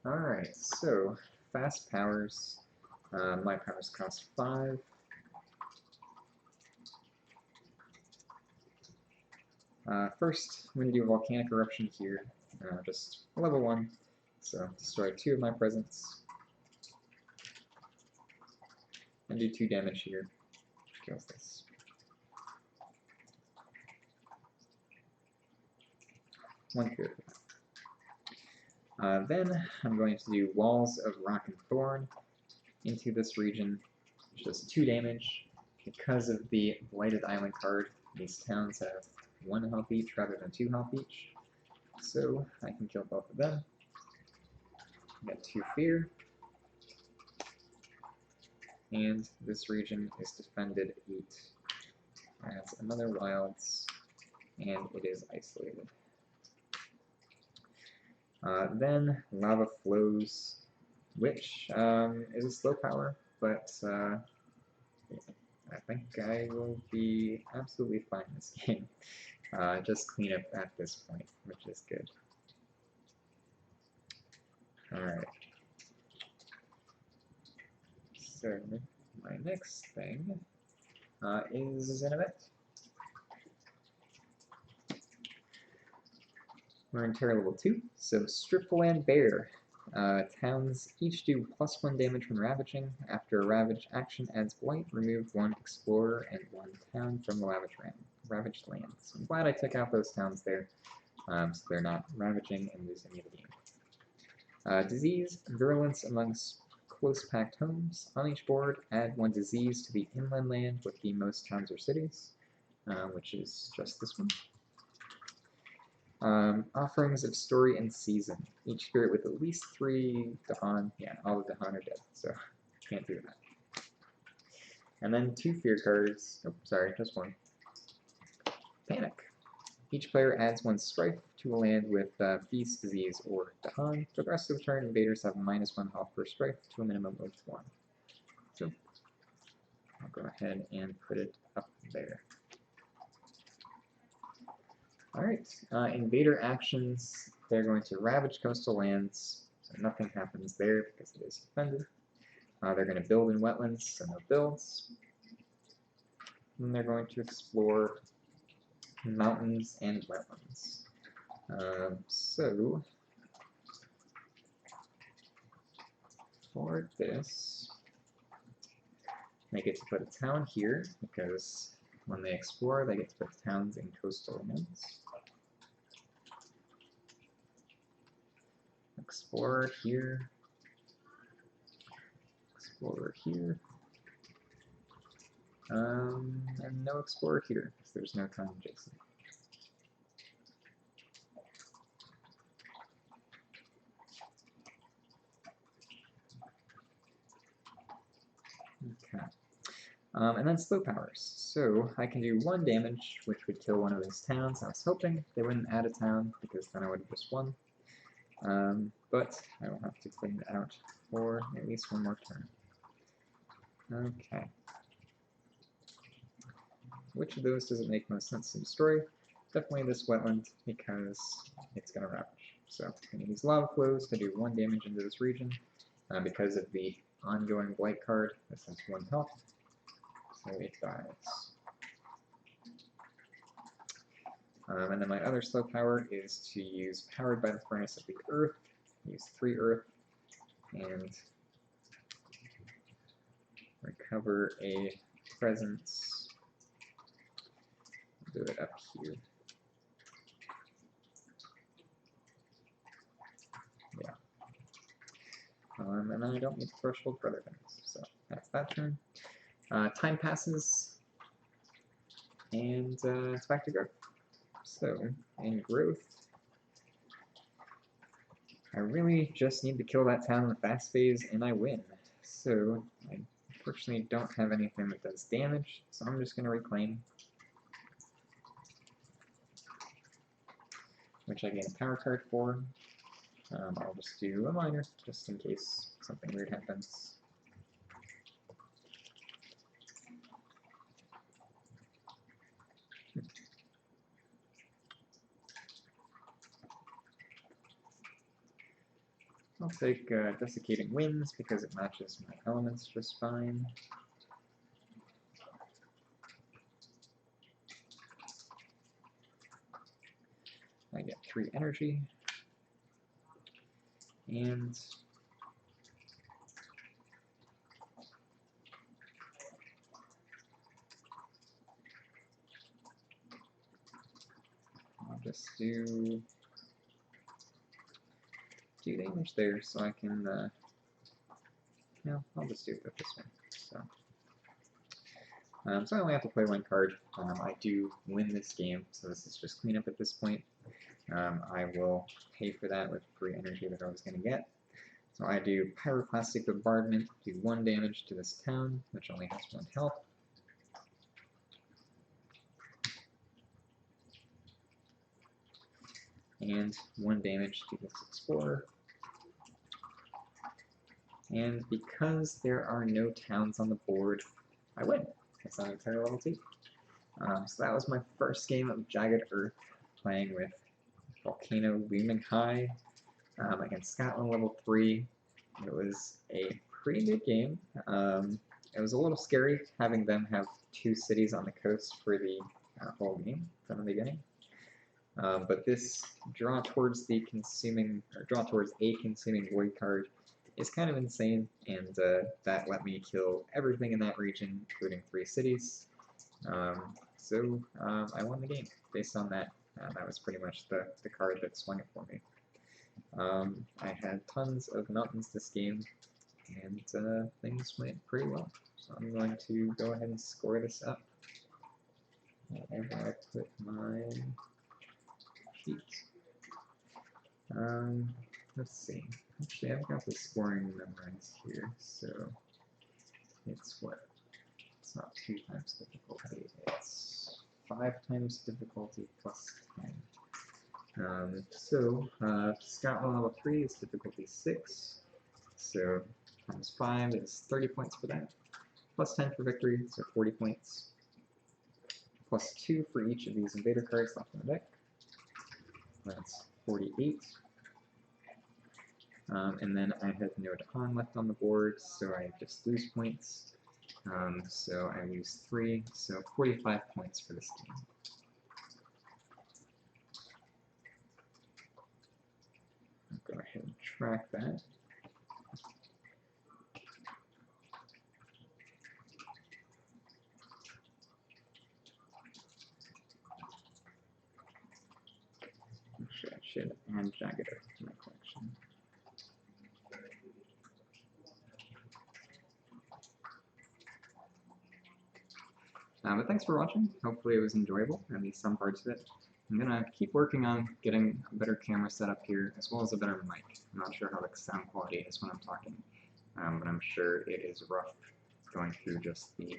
Alright, so fast powers. My powers cost 5. First, I'm going to do a Volcanic Eruption here, just level 1, so destroy 2 of my presents, and do 2 damage here, which kills this. One cure. Then I'm going to do Walls of Rock and Thorn into this region, which does 2 damage. Because of the Blighted Island card, these towns have 1 health each rather than 2 health each, so I can kill both of them. Get 2 fear, and this region is defended 8. Adds another wilds, and it is isolated. Then Lava Flows, which is a slow power, but I think I will be absolutely fine this game. Just clean up at this point, which is good. Alright. So, my next thing is an event. We're in Terra level 2, so Strip the Land Bare. Towns each do +1 damage when ravaging. After a ravage action adds Blight, remove 1 explorer and 1 town from the ravaged land. So I'm glad I took out those towns there, so they're not ravaging and losing me the game. Disease, virulence amongst close-packed homes. On each board, add 1 disease to the inland land with the most towns or cities, which is just this one. Offerings of story and season. Each spirit with at least 3 Dahan. Yeah, all the Dahan are dead, so can't do that. And then 2 fear cards. Oh, sorry, just 1. Panic. Each player adds 1 strife to a land with Feast, Disease, or Dahan. For the rest of the turn, invaders have -1 health per strife to a minimum of 1. So I'll go ahead and put it up there. Alright, invader actions. They're going to ravage coastal lands, so nothing happens there because it is defended. They're going to build in wetlands, so no builds. And they're going to explore mountains and wetlands. So, for this, they get to put a town here, because when they explore, they get to put towns in coastal lands. Explorer here. Explorer here. And no explorer here, because there's no town adjacent. Okay. And then slow powers. So I can do 1 damage, which would kill one of those towns. I was hoping they wouldn't add a town, because then I would have just won. But I will have to clean it out for at least 1 more turn. Okay. Which of those does it make most sense to destroy? Definitely this wetland, because it's going to ravage. So I'm going to use lava flows to do 1 damage into this region. Because of the ongoing blight card, this has 1 health, so it dies. And then my other slow power is to use Powered by the Furnace of the Earth, use 3 earth, and recover a presence. Do it up here. Yeah. And then I don't need the threshold for other things, so that's that turn. Time passes, and it's back to growth. So, in growth, I really just need to kill that town in the fast phase, and I win. So, I unfortunately don't have anything that does damage, so I'm just going to reclaim, which I gain a power card for. I'll just do a minor, just in case something weird happens. I'll take Desiccating Winds because it matches my elements just fine. I get 3 energy. And I'll just do 2 damage there, so I can, no, I'll just do it with this one. So I only have to play 1 card. I do win this game, so this is just cleanup at this point. I will pay for that with 3 energy that I was going to get. So I do Pyroclastic Bombardment, do 1 damage to this town, which only has 1 health. And 1 damage to this explorer. And because there are no towns on the board, I win. It's on entire level 2. So that was my first game of Jagged Earth, playing with Volcano Looming High against Scotland level 3. It was a pretty good game. It was a little scary having them have 2 cities on the coast for the whole game from the beginning. But this draw towards a consuming void card is kind of insane, and that let me kill everything in that region, including 3 cities. So I won the game based on that. That was pretty much the card that swung it for me. I had tons of mountains this game, and things went pretty well. So I'm going to go ahead and score this up. Wherever I put my sheets. Let's see. Actually, I've got the scoring memorized here, so it's what? It's not 2 times difficulty, it's 5 times difficulty plus 10. Scotland level 3 is difficulty 6, so times 5 is 30 points for that, plus 10 for victory, so 40 points, plus 2 for each of these invader cards left on the deck, that's 48. And then I have no Dahan left on the board, so I just lose points. So I lose 3, so 45 points for this game. I'll go ahead and track that. Actually, I should add Jagged Earth to my collection. But thanks for watching. Hopefully it was enjoyable, at least some parts of it. I'm going to keep working on getting a better camera set up here, as well as a better mic. I'm not sure how the sound quality is when I'm talking, but I'm sure it is rough going through just the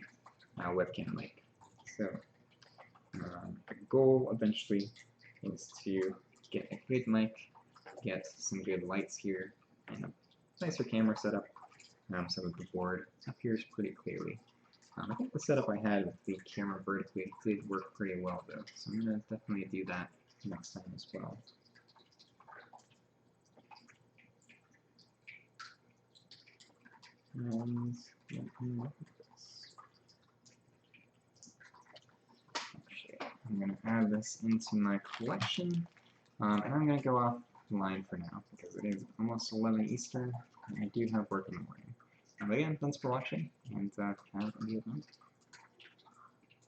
webcam mic. So the goal eventually is to get a good mic, get some good lights here, and a nicer camera setup so that the board appears pretty clearly. I think the setup I had with the camera vertically did work pretty well though, so I'm going to definitely do that next time as well. And I'm going to add this into my collection, and I'm going to go offline for now because it is almost 11 Eastern and I do have work in the morning. But again, thanks for watching, and have a good night.